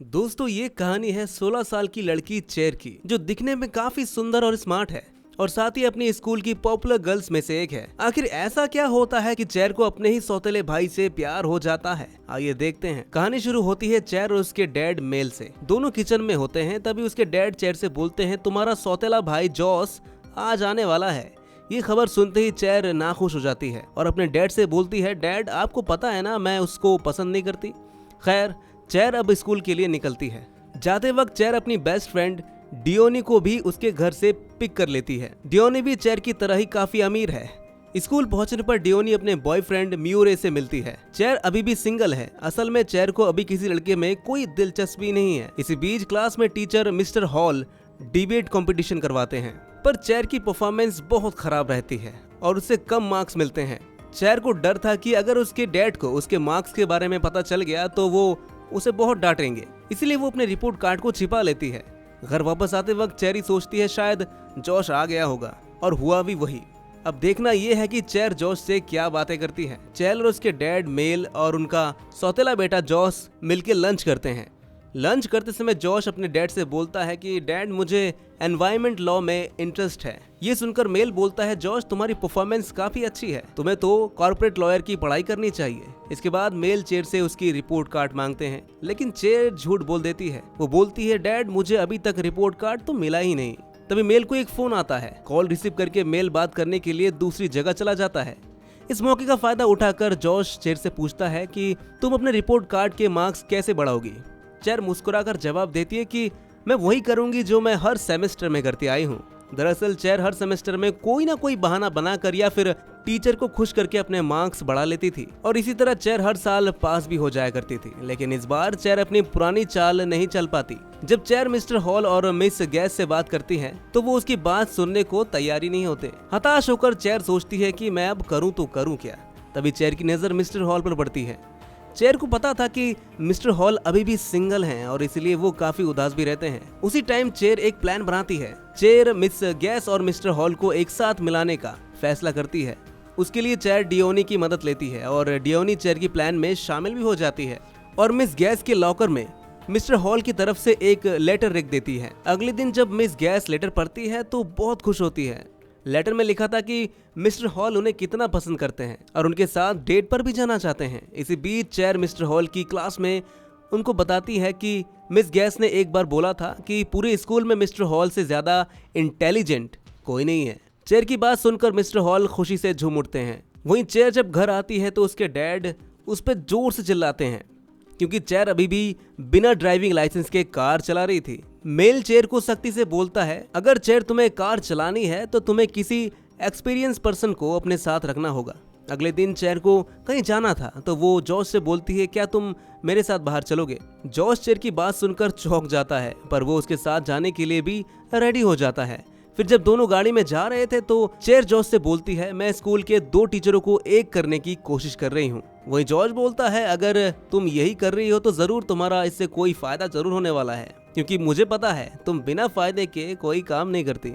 दोस्तों ये कहानी है 16 साल की लड़की चेर की, जो दिखने में काफी सुंदर और स्मार्ट है और साथ ही अपनी स्कूल की पॉपुलर गर्ल्स में से एक है। आखिर ऐसा क्या होता है कि चेर को अपने ही सौतेले भाई से प्यार हो जाता है? आइए देखते हैं। कहानी शुरू होती है चेर और उसके डैड मेल से। दोनों किचन में होते हैं, तभी उसके डैड चेर से बोलते हैं, तुम्हारा सौतेला भाई जॉस आज आने वाला है। ये खबर सुनते ही चेर नाखुश हो जाती है और अपने डैड से बोलती है, डैड आपको पता है ना मैं उसको पसंद नहीं करती। खैर चेर अब स्कूल के लिए निकलती है। जाते वक्त चेर अपनी बेस्ट फ्रेंड डियोनी को भी उसके घर से पिक कर लेती है। डियोनी भी चेर की तरह ही काफी अमीर है। स्कूल पहुंचने पर डियोनी अपने बॉयफ्रेंड म्यूरे से मिलती है। चेर अभी भी सिंगल है। असल में चेर को अभी किसी लड़के में कोई दिलचस्पी नहीं है। इसी बीच क्लास में teacher mister hall debate competition करवाते हैं, पर चेर की परफॉर्मेंस बहुत खराब रहती है और उससे कम मार्क्स मिलते हैं। चेर को डर था कि अगर उसके डैड को उसके मार्क्स के बारे में पता चल गया तो वो उसे बहुत डांटेंगे, इसलिए वो अपने रिपोर्ट कार्ड को छिपा लेती है। घर वापस आते वक्त चेरी सोचती है शायद जॉश आ गया होगा, और हुआ भी वही। अब देखना ये है कि चेर जॉश से क्या बातें करती है। चेर और उसके डैड मेल और उनका सौतेला बेटा जॉश मिलकर लंच करते हैं। लंच करते समय जॉश अपने डैड से बोलता है कि डैड मुझे एनवायरमेंट लॉ में इंटरेस्ट है। ये सुनकर मेल बोलता है, जॉश तुम्हारी परफॉर्मेंस काफी अच्छी है, तुम्हें तो कॉर्पोरेट लॉयर की पढ़ाई करनी चाहिए। इसके बाद मेल चेर से उसकी रिपोर्ट कार्ड मांगते हैं, लेकिन चेर झूठ बोल देती है। वो बोलती है, डैड मुझे अभी तक रिपोर्ट कार्ड तो मिला ही नहीं। तभी मेल को एक फोन आता है। कॉल रिसीव करके मेल बात करने के लिए दूसरी जगह चला जाता है। इस मौके का फायदा उठाकर जॉश चेर से पूछता है कि तुम अपने रिपोर्ट कार्ड के मार्क्स कैसे बढ़ाओगी। चेर मुस्कुराकर जवाब देती है कि मैं वही करूंगी जो मैं हर सेमेस्टर में करती आई हूँ। दरअसल चेर हर सेमेस्टर में कोई ना कोई बहाना बनाकर या फिर टीचर को खुश करके अपने मार्क्स बढ़ा लेती थी, और इसी तरह चेर हर साल पास भी हो जाया करती थी। लेकिन इस बार चेर अपनी पुरानी चाल नहीं चल पाती। जब चेर मिस्टर हॉल और मिस गैस से बात करती है तो वो उसकी बात सुनने को तैयारी नहीं होते। हताश होकर चेर सोचती है कि मैं अब करूँ तो करूँ क्या। तभी चेर की नजर मिस्टर हॉल पर पड़ती है। चेर को पता था कि मिस्टर हॉल अभी भी सिंगल हैं और इसलिए वो काफी उदास भी रहते हैं। उसी टाइम चेर एक प्लान बनाती है। चेर मिस गैस और मिस्टर हॉल को एक साथ मिलाने का फैसला करती है। उसके लिए चेर डियोनी की मदद लेती है और डियोनी चेर की प्लान में शामिल भी हो जाती है और मिस गैस के लॉकर में मिस्टर हॉल की तरफ से एक लेटर लिख देती है। अगले दिन जब मिस गैस लेटर पढ़ती है तो बहुत खुश होती है। लेटर में लिखा था कि मिस्टर हॉल उन्हें कितना पसंद करते हैं और उनके साथ डेट पर भी जाना चाहते हैं। इसी बीच चेर मिस्टर हॉल की क्लास में उनको बताती है कि मिस गैस ने एक बार बोला था कि पूरे स्कूल में मिस्टर हॉल से ज्यादा इंटेलिजेंट कोई नहीं है। चेर की बात सुनकर मिस्टर हॉल खुशी से झूम उठते हैं। वहीं चेर जब घर आती है तो उसके डैड उस पर जोर से चिल्लाते हैं, क्योंकि चेर अभी भी बिना ड्राइविंग लाइसेंस के कार चला रही थी। मेल चेर को सख्ती से बोलता है, अगर चेर तुम्हें कार चलानी है तो तुम्हें किसी एक्सपीरियंस पर्सन को अपने साथ रखना होगा। अगले दिन चेर को कहीं जाना था तो वो जॉश से बोलती है, क्या तुम मेरे साथ बाहर चलोगे? जॉश चेर की बात सुनकर चौंक जाता है, पर वो उसके साथ जाने के लिए भी रेडी हो जाता है। फिर जब दोनों गाड़ी में जा रहे थे तो चेर जॉश से बोलती है, मैं स्कूल के 2 टीचरों को एक करने की कोशिश कर रही हूँ। वहीं जॉर्ज बोलता है, अगर तुम यही कर रही हो तो जरूर तुम्हारा इससे कोई फायदा जरूर होने वाला है, क्योंकि मुझे पता है तुम बिना फायदे के कोई काम नहीं करती।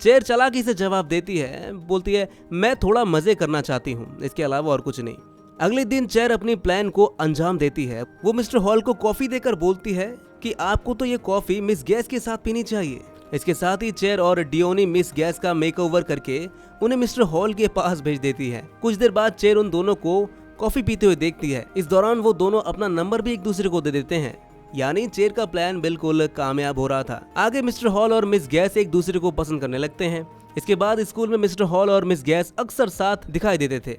चेर चालाकी से जवाब देती है, बोलती है, मैं थोड़ा मजे करना चाहती हूँ, इसके अलावा और कुछ नहीं। अगले दिन चेर अपनी प्लान को अंजाम देती है। वो मिस्टर हॉल को कॉफी देकर बोलती है कि आपको तो ये कॉफी मिस गैस के साथ पीनी चाहिए। इसके साथ ही चेर और डियोनी मिस गैस का मेकओवर करके उन्हें मिस्टर हॉल के पास भेज देती है। कुछ देर बाद चेर उन दोनों को कॉफी पीते हुए देखती है। इस दौरान वो दोनों अपना नंबर भी एक दूसरे को दे देते हैं, यानी चेर का प्लान बिल्कुल कामयाब हो रहा था। आगे मिस्टर हॉल और मिस गैस एक दूसरे को पसंद करने लगते हैं। इसके बाद स्कूल में मिस्टर हॉल और मिस गैस अक्सर साथ दिखाई देते थे।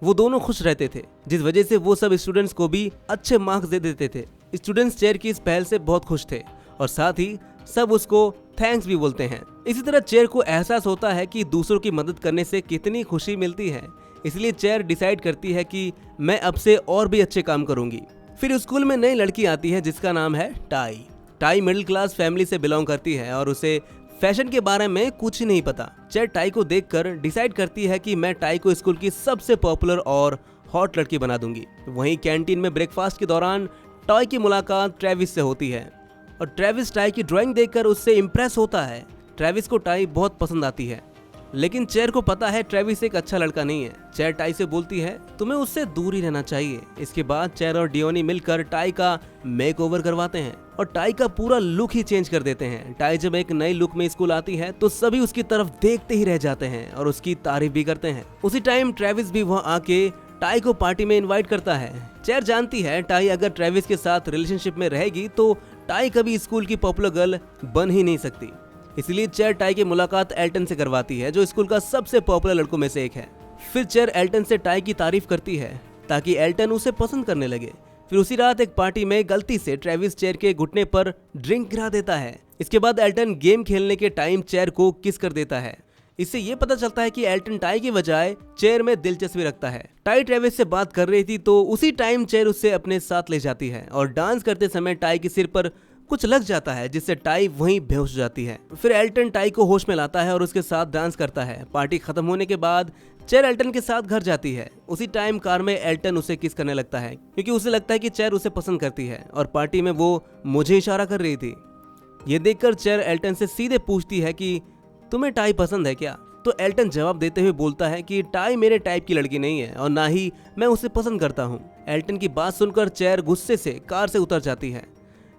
वो दोनों खुश रहते थे, जिस वजह से वो सब स्टूडेंट्स को भी अच्छे मार्क्स दे देते थे। स्टूडेंट्स चेर की इस पहल से बहुत खुश थे और साथ ही सब उसको थैंक्स भी बोलते हैं। इसी तरह चेर को एहसास होता है कि दूसरों की मदद करने से कितनी खुशी मिलती है, इसलिए चेर डिसाइड करती है कि मैं अब से और भी अच्छे काम करूंगी। फिर स्कूल में नई लड़की आती है जिसका नाम है tie. Tie middle class family से बिलोंग करती है और उसे फैशन के बारे में कुछ नहीं पता। चेर टाई को देखकर डिसाइड करती है कि मैं टाई को स्कूल की सबसे पॉपुलर और हॉट लड़की बना दूंगी। वहीं कैंटीन में ब्रेकफास्ट के दौरान टाई की मुलाकात ट्रेविस से होती है और ट्रेविस टाई की ड्राइंग देखकर उससे इम्प्रेस होता है। ट्रेविस को टाई बहुत पसंद आती है लेकिन चेयर को पता है ट्रेविस एक अच्छा लड़का नहीं है। चेयर टाई से बोलती है तुम्हें उससे दूर ही रहना चाहिए। इसके बाद चेयर और डियोनी मिलकर टाई का मेकओवर करवाते हैं और टाई का पूरा लुक ही चेंज कर देते हैं। टाई जब एक नई लुक में स्कूल आती है तो सभी उसकी तरफ देखते ही रह जाते हैं और उसकी तारीफ भी करते हैं। उसी टाइम ट्रेविस भी वहाँ आके टाई को पार्टी में इनवाइट करता है। चेयर जानती है टाई अगर ट्रेविस के साथ रिलेशनशिप में रहेगी तो टाई कभी स्कूल की पॉपुलर गर्ल बन ही नहीं सकती। इसलिए चेयर टाई की मुलाकात एल्टन से करवाती है जो स्कूल का सबसे पॉपुलर लड़कों में से एक है। फिर चेयर एल्टन से टाई की तारीफ करती है ताकि एल्टन उसे पसंद करने लगे। फिर उसी रात एक पार्टी में गलती से ट्रेविस चेयर के घुटने पर ड्रिंक गिरा देता है। इसके बाद एल्टन गेम खेलने के टाइम चेयर को किस कर देता है। इससे ये पता चलता है कि एल्टन टाई की बजाय चेयर में दिलचस्पी रखता है। टाई ट्रेविस से बात कर रही थी तो उसी टाइम चेयर उससे अपने साथ ले जाती है और डांस करते समय टाई के सिर पर कुछ लग जाता है जिससे टाई वहीं बेहोश हो जाती है। फिर एल्टन टाई को होश में लाता है और उसके साथ डांस करता है। पार्टी खत्म होने के बाद चेयर एल्टन के साथ घर जाती है। उसी टाइम कार में एल्टन उसे किस करने लगता है क्योंकि उसे लगता है कि चेयर उसे पसंद करती है और पार्टी में वो मुझे इशारा कर रही थी। ये देखकर चेयर एल्टन से सीधे पूछती है कि तुम्हें टाई पसंद है क्या? तो एल्टन जवाब देते हुए बोलता है कि टाई मेरे टाइप की लड़की नहीं है और ना ही मैं उसे पसंद करता हूँ। एल्टन की बात सुनकर चेयर गुस्से से कार से उतर जाती है।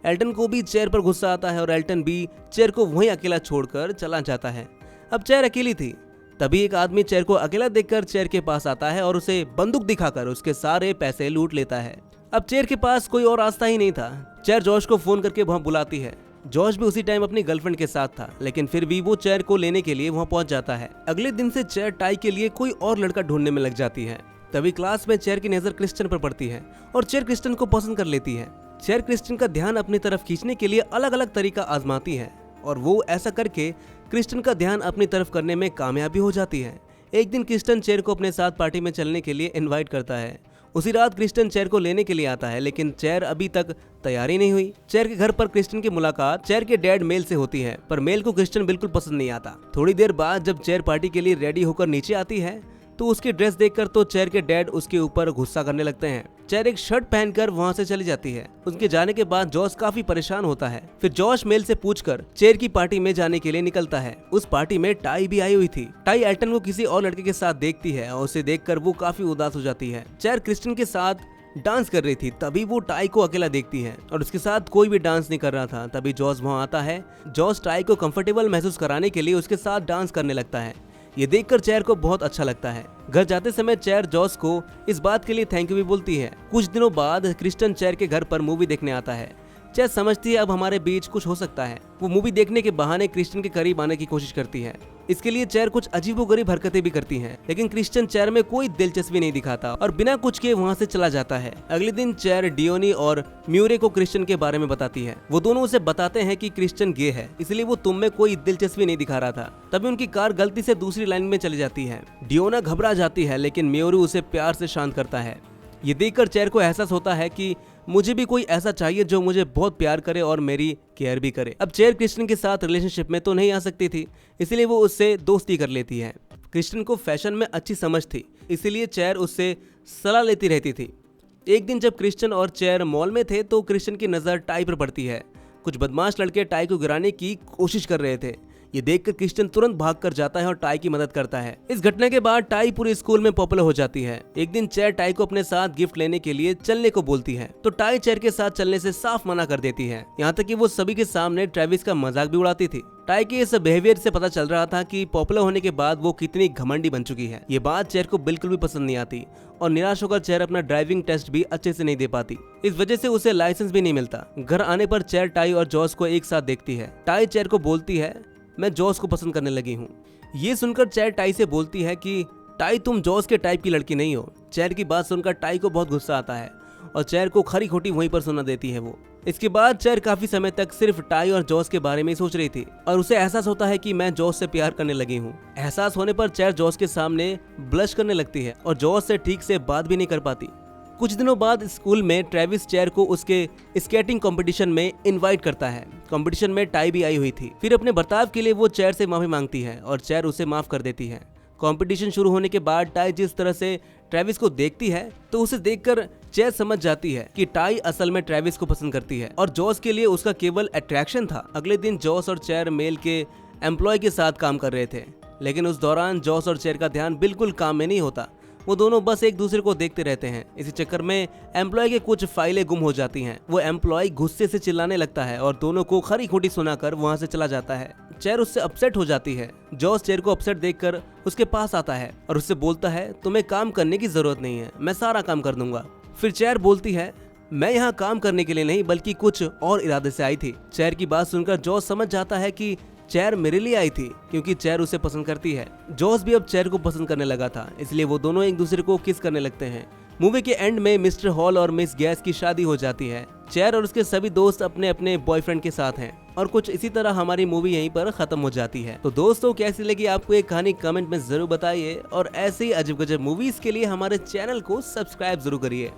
एल्टन को भी चेयर पर गुस्सा आता है और एल्टन भी चेयर को वहीं अकेला छोड़कर चला जाता है। अब चेयर अकेली थी। तभी एक आदमी चेयर को अकेला देखकर चेयर के पास आता है और उसे बंदूक दिखाकर उसके सारे पैसे लूट लेता है। अब चेयर के पास कोई और रास्ता ही नहीं था। चेयर जॉश को फोन करके वहां बुलाती है। जॉश भी उसी टाइम अपनी गर्लफ्रेंड के साथ था, लेकिन फिर भी वो चेयर को लेने के लिए वहां पहुंच जाता है। अगले दिन से चेयर टाई के लिए कोई और लड़का ढूंढने में लग जाती है। तभी क्लास में चेयर की नजर क्रिस्टन पर पड़ती है और चेयर क्रिस्टन को पसंद कर लेती है। चेयर क्रिस्टन का ध्यान अपनी तरफ खींचने के लिए अलग अलग तरीका आजमाती है और वो ऐसा करके क्रिस्टन का ध्यान अपनी तरफ करने में कामयाबी हो जाती है। एक दिन क्रिस्टन चेयर को अपने साथ पार्टी में चलने के लिए इनवाइट करता है। उसी रात क्रिस्टन चेयर को लेने के लिए आता है, लेकिन चेयर अभी तक तैयारी नहीं हुई। चेयर के घर पर क्रिस्टन की मुलाकात चेयर के डैड मेल से होती है, पर मेल को क्रिस्टन बिल्कुल पसंद नहीं आता। थोड़ी देर बाद जब चेयर पार्टी के लिए रेडी होकर नीचे आती है तो उसकी ड्रेस देखकर तो चेयर के डैड उसके ऊपर गुस्सा करने लगते हैं। चेयर एक शर्ट पहनकर वहां से चली जाती है। उनके जाने के बाद जॉश काफी परेशान होता है। फिर जॉश मेल से पूछकर चेयर की पार्टी में जाने के लिए निकलता है। उस पार्टी में टाई भी आई हुई थी। टाई एल्टन को किसी और लड़के के साथ देखती है और उसे देखकर वो काफी उदास हो जाती है। चेयर क्रिस्टन के साथ डांस कर रही थी, तभी वो टाई को अकेला देखती है और उसके साथ कोई भी डांस नहीं कर रहा था। तभी जॉश वहां आता है। जॉश टाई को कंफर्टेबल महसूस कराने के लिए उसके साथ डांस करने लगता है। ये देखकर चेयर को बहुत अच्छा लगता है। घर जाते समय चेयर जॉश को इस बात के लिए थैंक यू भी बोलती है। कुछ दिनों बाद क्रिस्टन चेयर के घर पर मूवी देखने आता है। चेयर समझती है अब हमारे बीच कुछ हो सकता है। वो मूवी देखने के बहाने क्रिस्टन के करीब आने की कोशिश करती है। इसके लिए चेयर कुछ अजीबोगरीब हरकतें भी करती है, लेकिन क्रिस्टन चेयर में कोई दिलचस्पी नहीं दिखाता और बिना कुछ किए वहाँ से चला जाता है। अगले दिन चेयर डियोनी और म्यूरे को क्रिस्टन के बारे में बताती है। वो दोनों उसे बताते हैं कि क्रिस्टन गे है, इसलिए वो तुम में कोई दिलचस्पी नहीं दिखा रहा था। तभी उनकी कार गलती से दूसरी लाइन में चली जाती है। डियोना घबरा जाती है, लेकिन म्यूरे उसे प्यार से शांत करता है। ये देखकर चेयर को एहसास होता है कि मुझे भी कोई ऐसा चाहिए जो मुझे बहुत प्यार करे और मेरी केयर भी करे। अब चेयर क्रिस्टन के साथ रिलेशनशिप में तो नहीं आ सकती थी, इसलिए वो उससे दोस्ती कर लेती है। क्रिस्टन को फैशन में अच्छी समझ थी, इसीलिए चेयर उससे सलाह लेती रहती थी। एक दिन जब क्रिस्टन और चेयर मॉल में थे तो क्रिस्टन की नज़र टाई पर पड़ती है। कुछ बदमाश लड़के टाई को गिराने की कोशिश कर रहे थे। ये देखकर क्रिस्टन तुरंत भागकर जाता है और टाई की मदद करता है। इस घटना के बाद टाई पूरे स्कूल में पॉपुलर हो जाती है। एक दिन चेयर टाई को अपने साथ गिफ्ट लेने के लिए चलने को बोलती है, तो टाई चेयर के साथ चलने से साफ मना कर देती है। यहाँ तक कि वो सभी के सामने ट्रेविस का मजाक भी उड़ाती थी। टाई के इस बिहेवियर से पता चल रहा था कि पॉपुलर होने के बाद वो कितनी घमंडी बन चुकी है। ये बात चेयर को बिल्कुल भी पसंद नहीं आती और निराश होकर चेयर अपना ड्राइविंग टेस्ट भी अच्छे से नहीं दे पाती। इस वजह से उसे लाइसेंस भी नहीं मिलता। घर आने पर चेयर टाई और जॉस को एक साथ देखती है। टाई चेयर को बोलती है मैं जॉस को पसंद करने लगी हूँ। ये सुनकर चेयर टाई से बोलती है कि टाई तुम जॉस के टाइप की लड़की नहीं हो। चेयर की बात सुनकर टाई को बहुत गुस्सा आता है और चेयर को खरी खोटी वहीं पर सुना देती है वो। इसके बाद चेयर काफी समय तक सिर्फ टाई और जॉस के बारे में ही सोच रही थी और उसे एहसास होता है कि मैं जॉस से प्यार करने लगी हूँ। एहसास होने पर चेयर जॉस के सामने ब्लश करने लगती है और जॉस से ठीक से बात भी नहीं कर पाती। कुछ दिनों बाद स्कूल में ट्रेविस चेयर को उसके स्केटिंग कंपटीशन में इनवाइट करता है। कंपटीशन में टाई भी आई हुई थी। फिर अपने बर्ताव के लिए वो चेयर से माफी मांगती है और चेयर उसे माफ कर देती है। कंपटीशन शुरू होने के बाद टाई जिस तरह से ट्रेविस को देखती है तो उसे देखकर चेयर समझ जाती है कि टाई असल में ट्रेविस को पसंद करती है और जॉस के लिए उसका केवल अट्रैक्शन था। अगले दिन जॉस और चेयर मेल के एम्प्लॉय के साथ काम कर रहे थे। लेकिन उस दौरान जॉस और चेर का ध्यान बिल्कुल काम में नहीं होता। वो दोनों बस एक दूसरे को देखते रहते हैं। इसी चक्कर में एम्प्लॉय के कुछ फाइलें गुम हो जाती हैं। वो एम्प्लॉय गुस्से से चिल्लाने लगता है और दोनों को खरी खोटी सुनाकर वहां से चला जाता है। चेर उससे अपसेट हो जाती है। जॉस चेर को अपसेट देखकर उसके पास आता है और उससे बोलता है, तुम्हें काम करने की जरूरत नहीं है, मैं सारा काम कर दूंगा। फिर चेर बोलती है, मैं यहाँ काम करने के लिए नहीं बल्कि कुछ और इरादे से आई थी। चेर की बात सुनकर जॉस समझ जाता है कि चेर मेरे लिए आई थी क्योंकि चेर उसे पसंद करती है। जॉस भी अब चेर को पसंद करने लगा था, इसलिए वो दोनों एक दूसरे को किस करने लगते हैं। मूवी के एंड में मिस्टर हॉल और मिस गैस की शादी हो जाती है। चेर और उसके सभी दोस्त अपने अपने बॉयफ्रेंड के साथ हैं और कुछ इसी तरह हमारी मूवी यहीं पर खत्म हो जाती है। तो दोस्तों, कैसी लगी आपको ये कहानी कमेंट में जरूर बताइए और ऐसे ही अजब गजब मूवीज के लिए हमारे चैनल को सब्सक्राइब जरूर करिए।